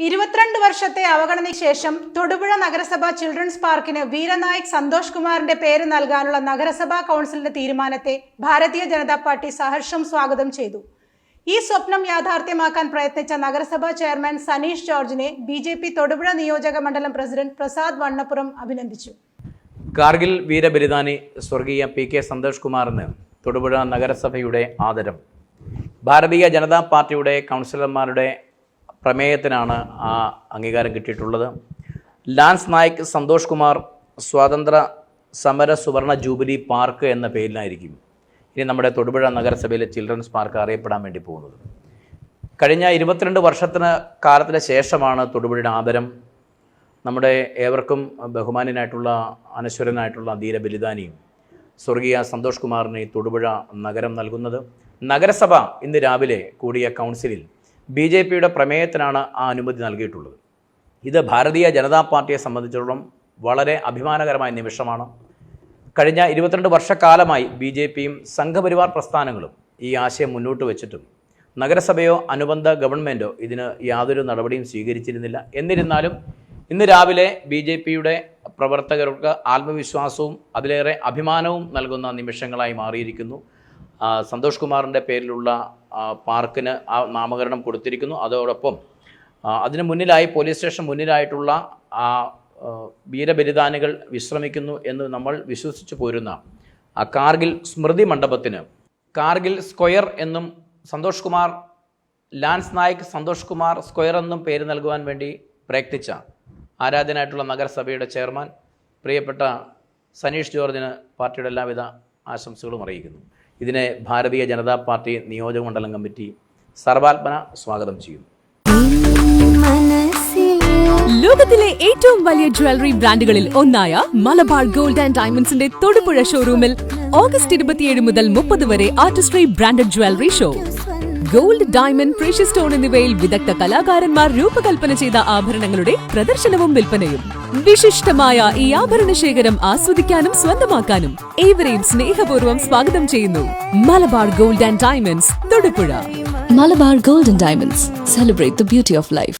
22 വർഷത്തെ അവഗണനയ്ക്ക് ശേഷം തൊടുപുഴ നഗരസഭ ചിൽഡ്രൻസ് പാർക്കിന് വീരനായക് സന്തോഷ് കുമാറിന്റെ പേര് നൽകാനുള്ള നഗരസഭാ കൗൺസിലിന്റെ തീരുമാനത്തെ ഭാരതീയ ജനതാ പാർട്ടി സഹർഷം സ്വാഗതം ചെയ്തു. ഈ സ്വപ്നം യാഥാർത്ഥ്യമാക്കാൻ പ്രയത്നിച്ച നഗരസഭാ ചെയർമാൻ സനീഷ് ജോർജിനെ ബിജെപി തൊടുപുഴ നിയോജക മണ്ഡലം പ്രസിഡന്റ് പ്രസാദ് വണ്ണപ്പുറം അഭിനന്ദിച്ചു. കാർഗിൽ വീരബലിദാനി സ്വർഗീയ PK സന്തോഷ് കുമാറിന് തൊടുപുഴ നഗരസഭയുടെ ആദരം. ഭാരതീയ ജനതാ പാർട്ടിയുടെ കൗൺസിലർമാരുടെ പ്രമേയത്തിനാണ് ആ അംഗീകാരം കിട്ടിയിട്ടുള്ളത്. ലാൻസ് നായിക് സന്തോഷ് കുമാർ സ്വാതന്ത്ര്യ സമര സുവർണ ജൂബിലി പാർക്ക് എന്ന പേരിലായിരിക്കും ഇനി നമ്മുടെ തൊടുപുഴ നഗരസഭയിലെ ചിൽഡ്രൻസ് പാർക്ക് അറിയപ്പെടാൻ വേണ്ടി പോകുന്നത്. കഴിഞ്ഞ 22 വർഷത്തിന് കാലത്തിന് ശേഷമാണ് തൊടുപുഴയുടെ ആദരം നമ്മുടെ ഏവർക്കും ബഹുമാന്യനായിട്ടുള്ള അനശ്വരനായിട്ടുള്ള ധീരബലിദാനിയും സ്വർഗീയ സന്തോഷ് കുമാറിന് തൊടുപുഴ നഗരം നൽകുന്നത്. നഗരസഭ ഇന്ന് രാവിലെ കൂടിയ കൗൺസിലിൽ BJPയുടെ പ്രമേയത്തിനാണ് ആ അനുമതി നൽകിയിട്ടുള്ളത്. ഇത് ഭാരതീയ ജനതാ പാർട്ടിയെ സംബന്ധിച്ചിടത്തോളം വളരെ അഭിമാനകരമായ നിമിഷമാണ്. കഴിഞ്ഞ 22 വർഷക്കാലമായി BJPയും സംഘപരിവാർ പ്രസ്ഥാനങ്ങളും ഈ ആശയം മുന്നോട്ട് വെച്ചിട്ടും നഗരസഭയോ അനുബന്ധ ഗവൺമെൻറ്റോ ഇതിന് യാതൊരു നടപടിയും സ്വീകരിച്ചിരുന്നില്ല. എന്നിരുന്നാലും ഇന്ന് രാവിലെ BJPയുടെ പ്രവർത്തകർക്ക് ആത്മവിശ്വാസവും അതിലേറെ അഭിമാനവും നൽകുന്ന നിമിഷങ്ങളായി മാറിയിരിക്കുന്നു. സന്തോഷ് കുമാറിൻ്റെ പേരിലുള്ള പാർക്കിന് ആ നാമകരണം കൊടുത്തിരിക്കുന്നു. അതോടൊപ്പം അതിന് മുന്നിലായി പോലീസ് സ്റ്റേഷൻ മുന്നിലായിട്ടുള്ള വീരബലിദാനികൾ വിശ്രമിക്കുന്നു എന്ന് നമ്മൾ വിശ്വസിച്ചു പോരുന്ന ആ കാർഗിൽ സ്മൃതി മണ്ഡപത്തിന് കാർഗിൽ സ്ക്വയർ എന്നും സന്തോഷ് കുമാർ ലാൻസ് നായിക് സന്തോഷ് കുമാർ സ്ക്വയർ എന്നും പേര് നൽകുവാൻ വേണ്ടി പ്രയത്നിച്ച ആരാധനായിട്ടുള്ള നഗരസഭയുടെ ചെയർമാൻ പ്രിയപ്പെട്ട സനീഷ് ജോർജിന് പാർട്ടിയുടെ എല്ലാവിധ ആശംസകളും അറിയിക്കുന്നു. ഇതിനെ ഭാരതീയ ജനതാ പാർട്ടി നിയോജക മണ്ഡലം കമ്മിറ്റി സർവാത്മന സ്വാഗതം ചെയ്യും. ലോകത്തിലെ ഏറ്റവും വലിയ ജ്വല്ലറി ബ്രാൻഡുകളിൽ ഒന്നായ മലബാർ ഗോൾഡ് ആൻഡ് ഡയമണ്ട്സിന്റെ തൊടുപുഴ ഷോറൂമിൽ ഓഗസ്റ്റ് 27 മുതൽ 30 വരെ Artistry branded jewellery show. Gold, diamond, precious stone എന്നിവയിൽ വിദഗ്ധ കലാകാരന്മാർ രൂപകൽപ്പന ചെയ്ത ആഭരണങ്ങളുടെ പ്രദർശനവും വിൽപ്പനയും. വിശിഷ്ടമായ ഈ ആഭരണ ശേഖരം ആസ്വദിക്കാനും സ്വന്തമാക്കാനും ഏവരെയും സ്നേഹപൂർവ്വം സ്വാഗതം ചെയ്യുന്നു. Malabar gold and diamonds, Thodupuzha. Malabar Gold and Diamonds. Celebrate the beauty of life.